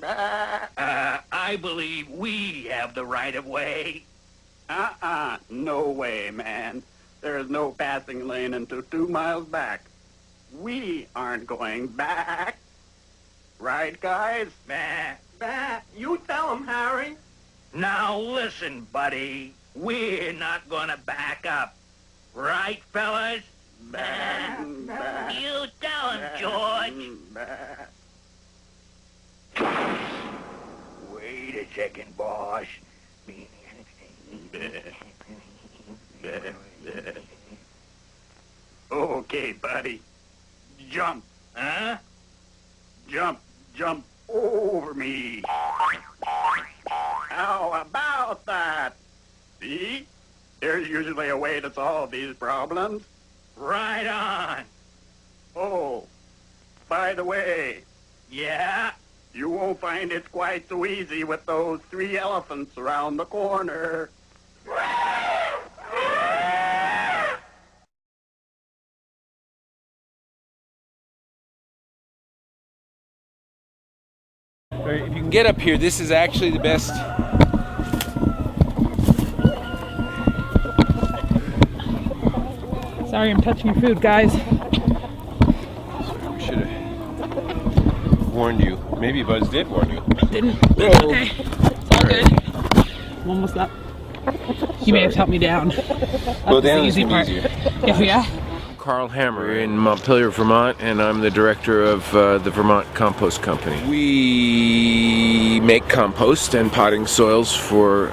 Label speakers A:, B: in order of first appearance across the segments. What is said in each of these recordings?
A: I believe we have the right of way.
B: No way, man. There is no passing lane until 2 miles back. We aren't going back. Right, guys?
C: You tell him, Harry.
A: Now listen, buddy. We're not gonna back up. Right, fellas? You tell him, George. Wait a second, boss.
B: Okay, buddy. Jump.
A: Huh?
B: Jump over me. How about that? See? There's usually a way to solve these problems.
A: Right on.
B: Oh, by the way,
A: Yeah?
B: you won't find it quite so easy with those 3 elephants around the corner.
D: If you can get up here, this is actually the best.
E: Sorry, I'm touching your food, guys.
D: We should have warned you. Maybe Buzz did warn you.
E: Didn't. It's okay. It's all good. I'm almost up. You may have to help me down.
D: Well,
E: That's
D: down
E: the
D: is
E: easy
D: gonna
E: part.
D: be easier.
E: Oh, yeah?
D: Carl Hammer in Montpelier, Vermont, and I'm the director of the Vermont Compost Company. We make compost and potting soils for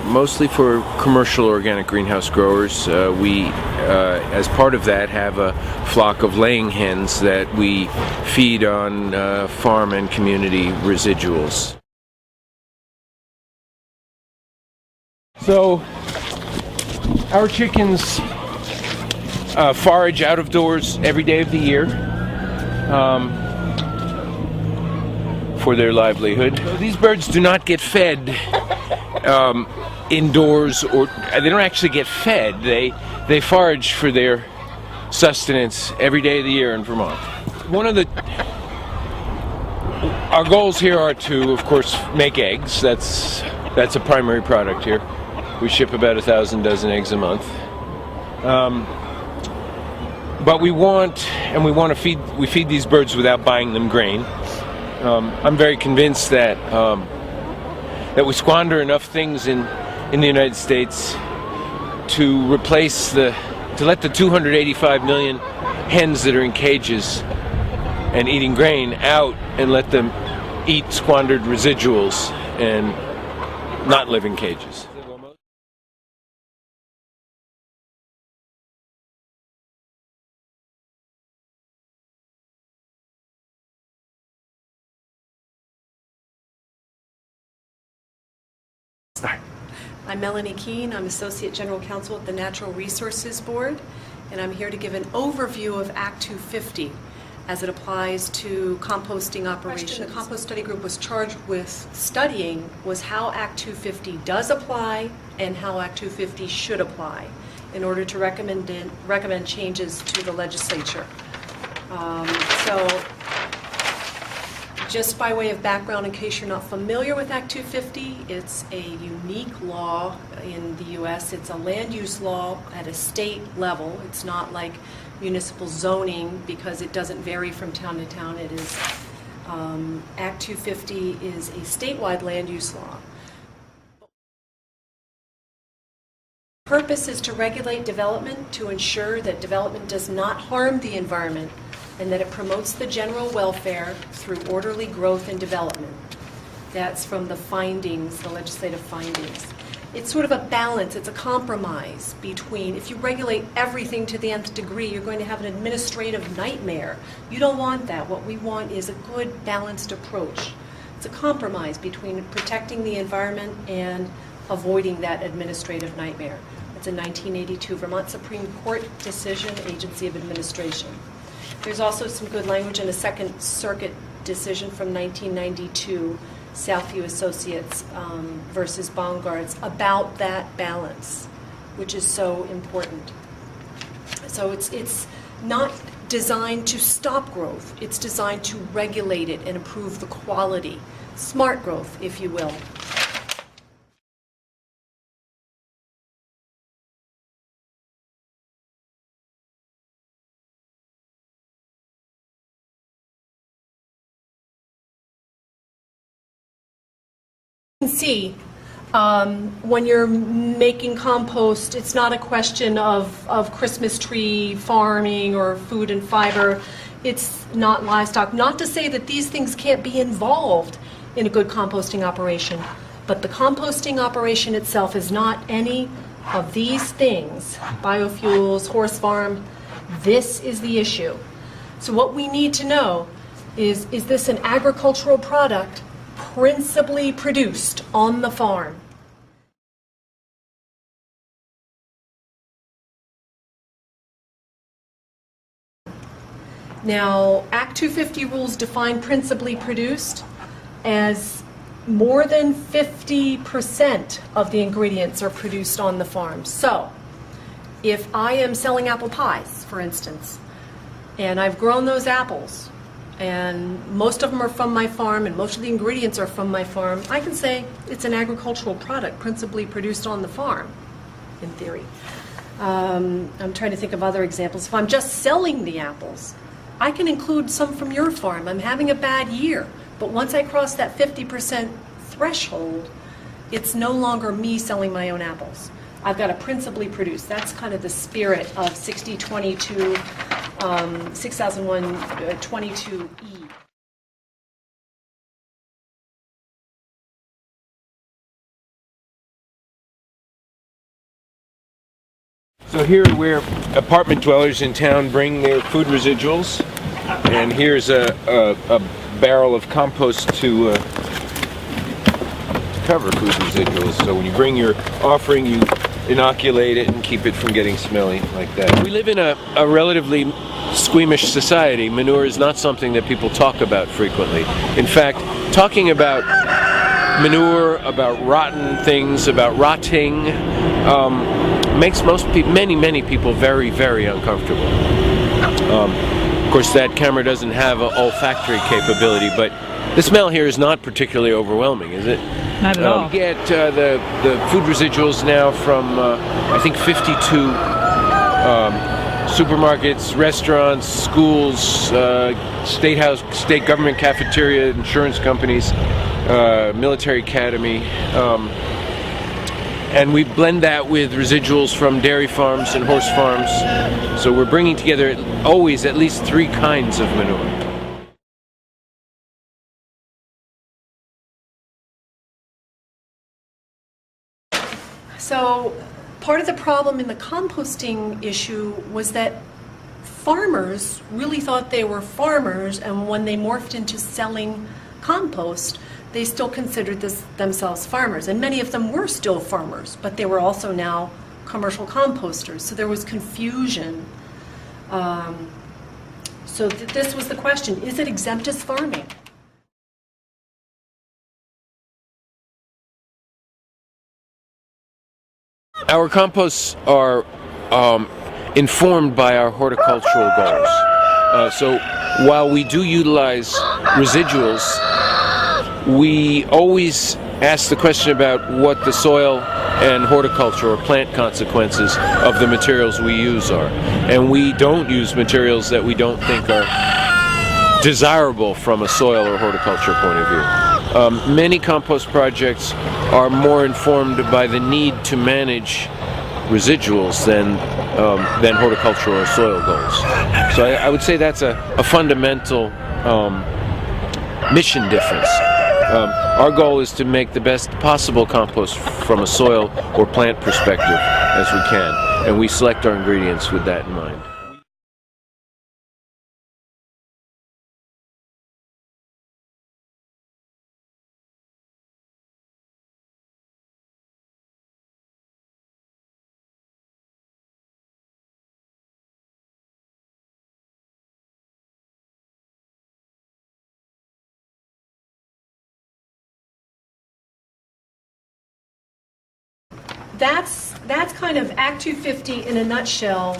D: mostly for commercial organic greenhouse growers. We, as part of that, have a flock of laying hens that we feed on farm and community residuals. So, our chickens forage out of doors every day of the year for their livelihood. So these birds do not get fed indoors, or they don't actually get fed. They forage for their sustenance every day of the year in Vermont. Our goals here are to, of course, make eggs. That's a primary product here. We ship about 1,000 dozen eggs a month. But we feed these birds without buying them grain. I'm very convinced that we squander enough things in the United States to let the 285 million hens that are in cages and eating grain out and let them eat squandered residuals and not live in cages.
F: I'm Melanie Keene. I'm Associate General Counsel at the Natural Resources Board, and I'm here to give an overview of Act 250 as it applies to composting operations. The Compost Study Group was charged with studying was how Act 250 does apply and how Act 250 should apply in order to recommend changes to the legislature. Just by way of background, in case you're not familiar with Act 250, it's a unique law in the U.S. It's a land use law at a state level. It's not like municipal zoning because it doesn't vary from town to town. It is Act 250 is a statewide land use law. The purpose is to regulate development to ensure that development does not harm the environment and that it promotes the general welfare through orderly growth and development. That's from the findings, the legislative findings. It's sort of a balance, it's a compromise between, if you regulate everything to the nth degree, you're going to have an administrative nightmare. You don't want that. What we want is a good, balanced approach. It's a compromise between protecting the environment and avoiding that administrative nightmare. It's a 1982 Vermont Supreme Court decision, Agency of Administration. There's also some good language in a Second Circuit decision from 1992, Southview Associates versus Baumgart's, about that balance, which is so important. So it's not designed to stop growth. It's designed to regulate it and improve the quality. Smart growth, if you will. You can see when you're making compost, it's not a question of Christmas tree farming or food and fiber. It's not livestock. Not to say that these things can't be involved in a good composting operation, but the composting operation itself is not any of these things. Biofuels, horse farm, this is the issue. So what we need to know is this an agricultural product principally produced on the farm? Now, Act 250 rules define principally produced as more than 50% of the ingredients are produced on the farm. So, if I am selling apple pies, for instance, and I've grown those apples, and most of them are from my farm, and most of the ingredients are from my farm, I can say it's an agricultural product principally produced on the farm, in theory. I'm trying to think of other examples. If I'm just selling the apples, I can include some from your farm. I'm having a bad year, but once I cross that 50% threshold, it's no longer me selling my own apples. I've got to principally produce. That's kind of the spirit of 6022, 6001 22E.
D: So here where apartment dwellers in town bring their food residuals, and here's a barrel of compost to cover food residuals. So when you bring your offering, you inoculate it and keep it from getting smelly like that. We live in a relatively squeamish society. Manure is not something that people talk about frequently. In fact, talking about manure, about rotten things, about rotting, makes many people very, very uncomfortable. Of course, that camera doesn't have an olfactory capability, but the smell here is not particularly overwhelming, is it?
E: Not at all.
D: We get the food residuals now from, I think, 52 supermarkets, restaurants, schools, state government cafeteria, insurance companies, military academy. And we blend that with residuals from dairy farms and horse farms. So we're bringing together always at least 3 kinds of manure.
F: So part of the problem in the composting issue was that farmers really thought they were farmers, and when they morphed into selling compost, they still considered themselves farmers, and many of them were still farmers, but they were also now commercial composters, so there was confusion. So this was the question, is it exempt as farming?
D: Our composts are informed by our horticultural goals. So while we do utilize residuals, we always ask the question about what the soil and horticulture or plant consequences of the materials we use are. And we don't use materials that we don't think are desirable from a soil or horticulture point of view. Many compost projects are more informed by the need to manage residuals than horticultural or soil goals. So I would say that's a fundamental mission difference. Our goal is to make the best possible compost from a soil or plant perspective as we can, and we select our ingredients with that in mind.
F: That's kind of Act 250 in a nutshell.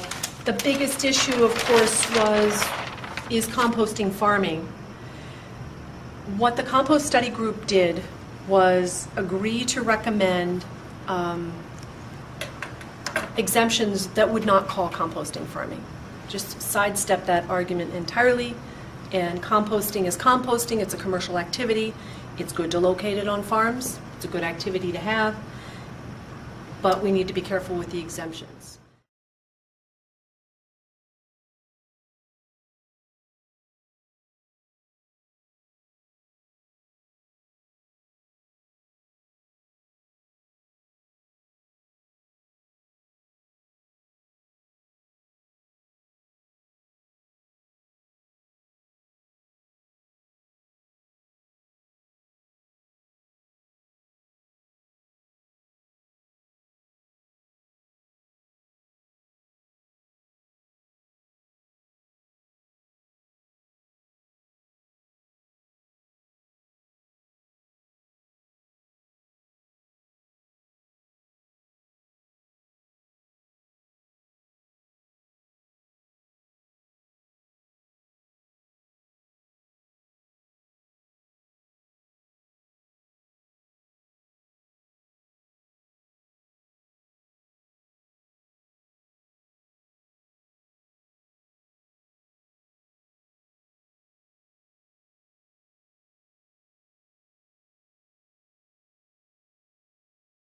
F: The biggest issue, of course, is composting farming. What the compost study group did was agree to recommend exemptions that would not call composting farming. Just sidestep that argument entirely, and composting is composting. It's a commercial activity. It's good to locate it on farms. It's a good activity to have, but we need to be careful with the exemptions.